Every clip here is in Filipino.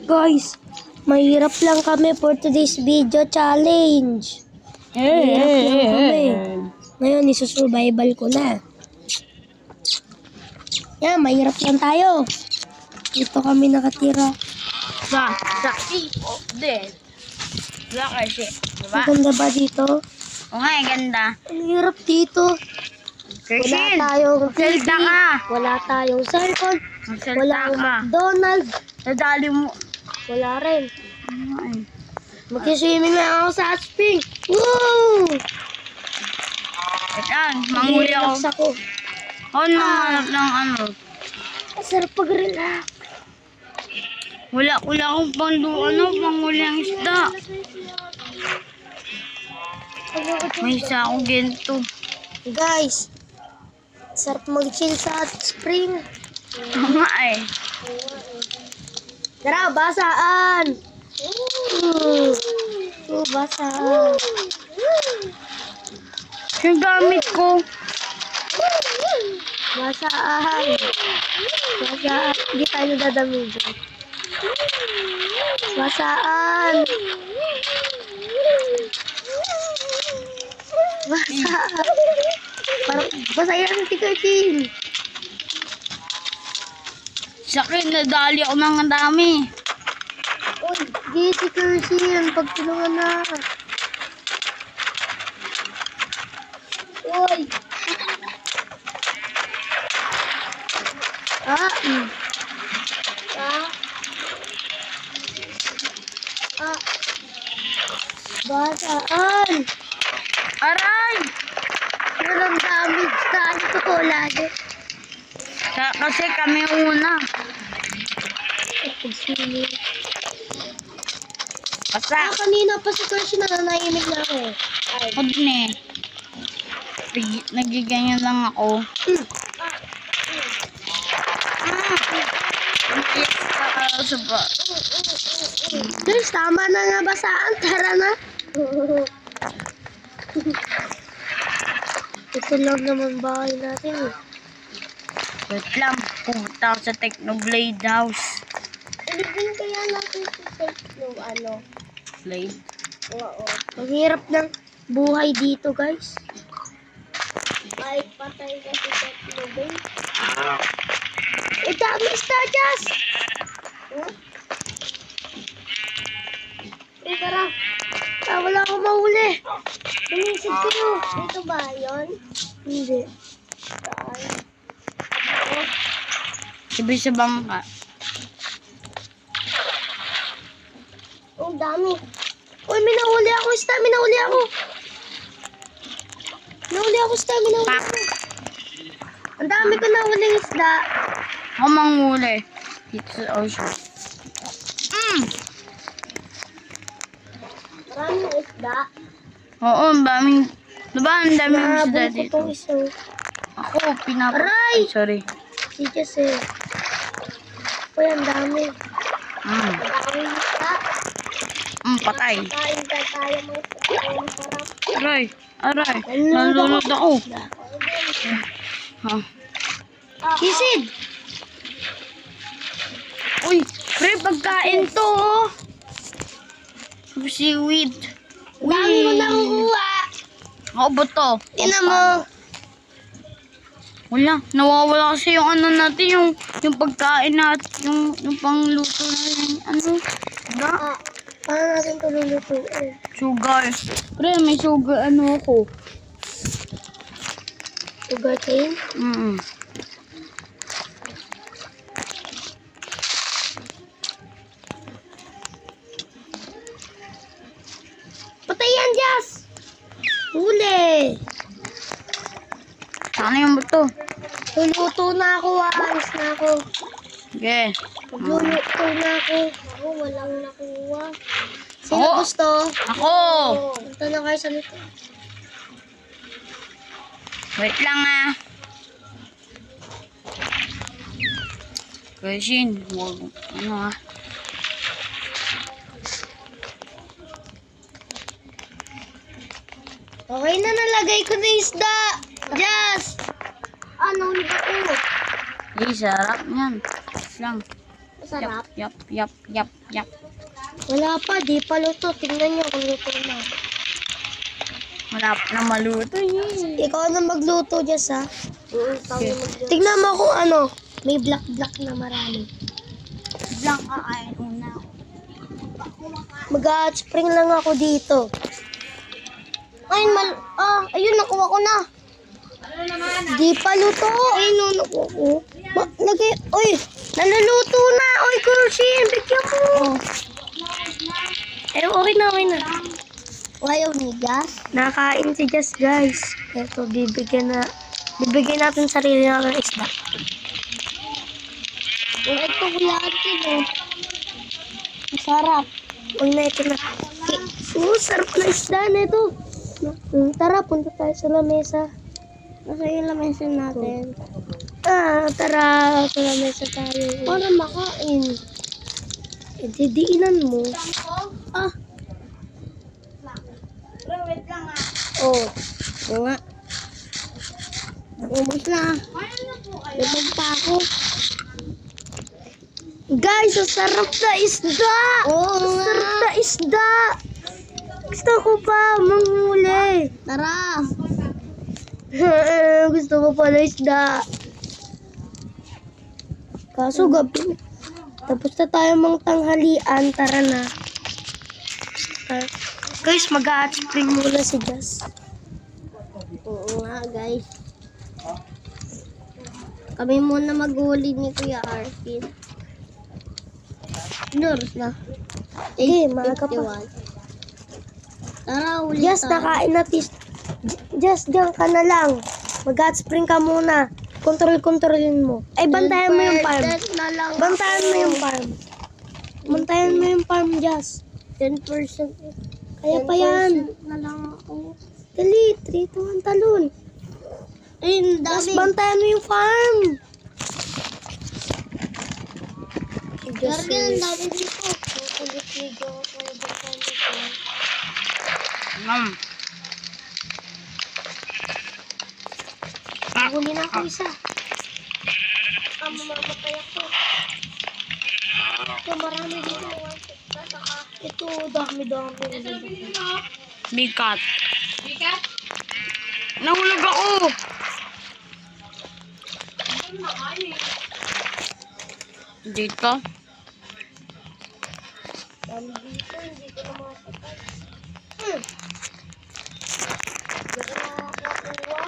Guys, mahirap lang kami for today's video challenge. Mahirap lang kami. Ngayon, isusurvival ko na. Yan, mahirap lang tayo. Dito kami nakatira. Sa Sea of Death. Wala kasi. Diba? Ang ganda ba dito? O nga, ganda. Ang hirap dito. Wala Kersin, tayong TV. magsalita ka. Wala tayong cellphone. Magsalita Wala ka. ang McDonald's. Nadali mo. Wala rin. Ano eh? Mag-swimming na ako sa hot spring. Woo! Yan, manghuli ako. Relax ako. Ako nanganap ng ano. Ang sarap pag-relax. Wala akong panghuli ang isda. May isa akong ginto. Guys, sarap mag-chill sa hot spring. Nga eh. Tara, basaan! Basaan. Yung gamit ko. Basaan. Basaan. Hindi tayo nadadamigan. Basaan. Basaan. Parang basayan ang tikatin. Sakit, nadali ako ng dami. Uy, di si Kersin. Pagtulungan na. Uy. Ah. Basaan. Aray! Walang damage tayo ko lagi. Kasi kami una. Basta. Kanina pa si Kersin nananahimik na ako. Ay. Ako din eh. Nagiganyan lang ako. Yes, sa ba? Guys, tama na nga basaan. Tara na. Ito lang naman bahay natin eh. Wait lang. Pumunta ako sa Technoblade House. Ilibin kaya natin si Techno, Blade? Oo. Ang hirap ng buhay dito, guys. Ay, patay ka si Techno, guys. Dami stadyas! Tara. Wala akong mahuli. Inisip ko yun. Dito ba yun? Hindi. Saan? Sabi sa bangka. Ang dami. Uy, may nahuli ako. May nahuli ako. Nahuli ako. Ang dami ko nahuli isda. Ako manghuli. Dito sa ocean. Maraming isda. Oo, ang daming. Diba ang daming isda Nahabol ko dito? tong isang. Ako, pinapa... Aray! Ay, sorry. Si kasi. Uy, ang dami. Ang daming isda. Patay. Kain ka tayo mga isda. Ang sarap. Aray. Nalulod ako. Ha? Kisid! Uy, pre, pagkain to, oh. Seaweed. Dami mo nakukuha. Ako ba to? Ina mo. Wala, nawawala kasi yung ano natin, yung pagkain natin, yung pangluto natin, Paano natin ito lulutuin? sugar. Pre, may sugar, ako. Sugar cane? Patay yan, Jas! Huli! Saan yung buto? Luluto na ako, aalis na ako. Okay. Magluluto na ako. Ako, walang nakuha. Sino Ako. gusto? Ako! Punta na kayo sa luto. Wait lang, Kersin, huwag, Okay na, nalagay ko na isda. Jas! Ano, ulit ako? sarap niyan. Lang. Masarap. Yap. Wala pa, di pa luto. Tingnan nyo kung luto na. Wala pa na maluto yun. Ikaw na magluto, Jess, ha? Tingnan mo kung ano. May black na marami. Blank kakain una. Mag-hot spring lang ako dito. Ayun, nakuha ko na. Di pa luto. Ayun, nakuha ko. Lagay, oy, naluluto na. Oy, Kursin, bigyan mo. Okay na. Ayaw ni Jas? Nakain si Jas, guys. Ito, bibigyan natin sarili natin ng isda. Ito, wala ito. Masarap. Huwag na ito na. Sarap na isda na ito. Tara, punta tayo sa lamesa. Nasa yung lamesa natin. Tara, sa lamesa tayo. Para makain. Didiinan mo. Wait lang Oo nga. Ubus na. Labag pa ako. Guys, ang sarap na isda! Sarap na isda! Gusto ko pa manghuli. Tara! Gusto ko pa na isda. Kaso gabi. Tapos na tayo mang tanghalian. Tara na. Guys, mag-hot spring muna si Jess. Oo nga, guys. Kami muna maghuli ni Kuya Arkin. Noros na. Sige, maaga pa. Tara, huli Yes, tayo. Nakain natin. Just diyan ka na lang. Mag-hot spring ka muna. Kontrolin mo. Ay, bantayan mo yung farm. Bantayan mo yung farm. Bantayan mo yung farm, Just. 10%. Kaya pa yan. Na lang ako. Dali, 3, 2, 1, talon. Ay, dami. Just bantayan mo yung farm. Gargan, dami dito. Kulit video ako. Bantayan mo farm. Huli na ako isa. Mamamatay ako. Ito, marami dito. Ito, dami. Bigat. Nahulog ako. Dito. Dami dito, hindi ko na makapatay. Hindi ko na makakuha.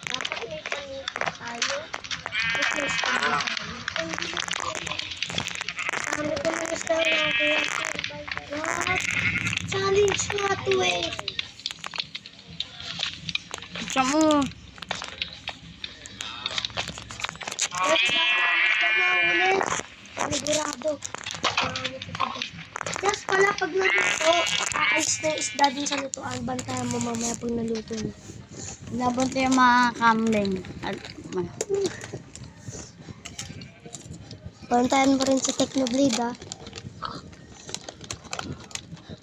Dapat may panito tayo. Mas may stable tayo. Dami ko na gusto na kuya. What? Challenge nga to eh. Gusto mo. Sigurado. Just pala pag naluto, aalis na yung isda din sa lutuan. Bantayan mo mamaya pag naluto na. Labot yung mga kambing. At, Bantayan mo rin sa Technoblade, ha?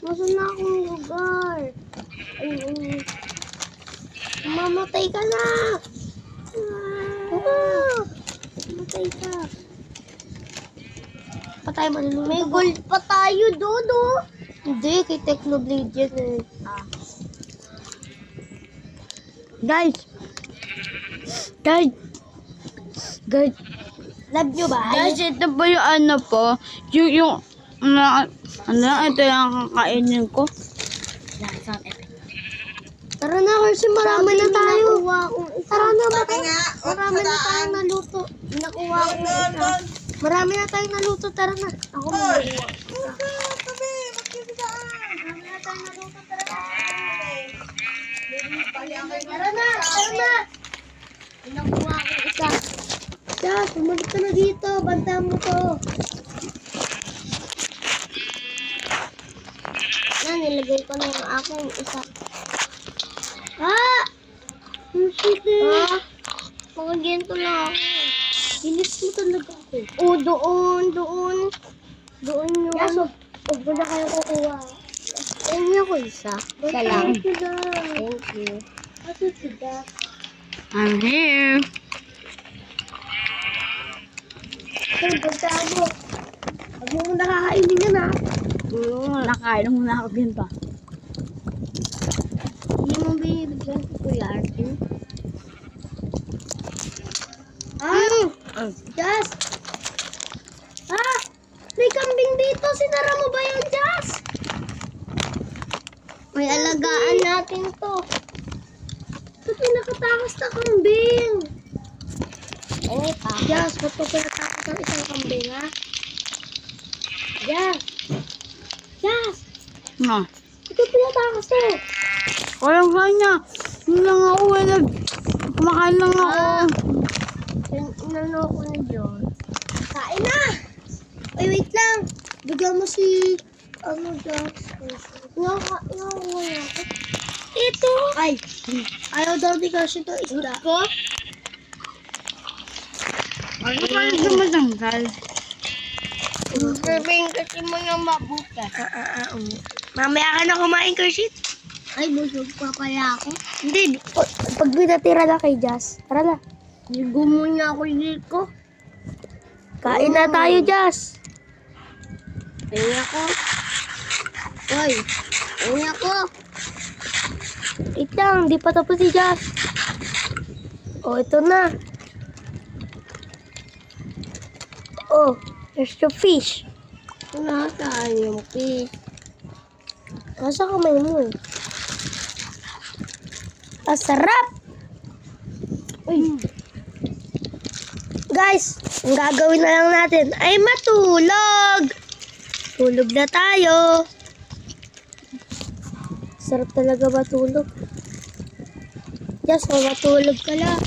Nasaan na akong lugar? Ay. Mamatay ka na! Mamatay ka. Patay mo na. May gold pa tayo, Dodo. Hindi, kay Technoblade yan eh. guys. Love nyo ba? Guys, ito po yung ano po. Ito yung kakainin ko. Tara na, kasi marami na tayo. Tara na, marami na tayong naluto. Nakuha ko na isa. Marami na tayong naluto, tara na. Ako muna. Marami na tayong naluto, tara na. Tara na. Nakuha ko isa. Siya, sumunod ka na dito. Bantayan mo to. Nilagay ko na yung aking isa. Ang siti. Mga ganito lang ako. Bilis mo talaga ako. Doon. Doon yun. Yaso, huwag mo na kayo kukuha. Ayun niyo ko isa. Isa lang. Thank you. Aso sida. I'm here. Ay, pagkaan mo. Huwag mo muna kakainin yan, ha? Nakain mo na ako din pa. Hindi mo binibigyan ko Kuya Arkin. Ah! Jazz! Ah! May kambing dito! Sinara mo ba yun, Jazz? May alagaan natin to. Ito pinakatakas na kambing. Jazz, ba't pa pinatakas ng isang kambing, ha? Jazz! Jazz! Ha? Ito pinatakas to. Walang kanya. Yun lang ako kumakain lang ako. Inano ko na dyan. Kain na! Ay, wait lang. Bigyan mo si... Ano, Jazz? Ito! Ay! Ayaw daw di kasi ito isda. Ko? Ano pa rin sumasangkal? Sabihin kasi mo yung mabuka. Mamaya ka na kumain, Kershit. Ay, busog pa kaya ako. Hindi. Pag binatira na kay Jazz. Tara na. Ligo muna ako dito. Kain na tayo, Jazz. Kain ako. Hoy. Kain ako. Wait lang. Di pa tapos si Jazz. Oh, ito na. Oh, there's the fish. Wala tayong fish. Nasa kamay mo eh. Ang sarap! Uy. Guys, ang gagawin na lang natin ay matulog! Tulog na tayo! Sarap talaga matulog. Just matulog ka lang.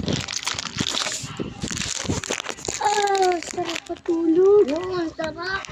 Ah, sarap matulog. Oo, sarap.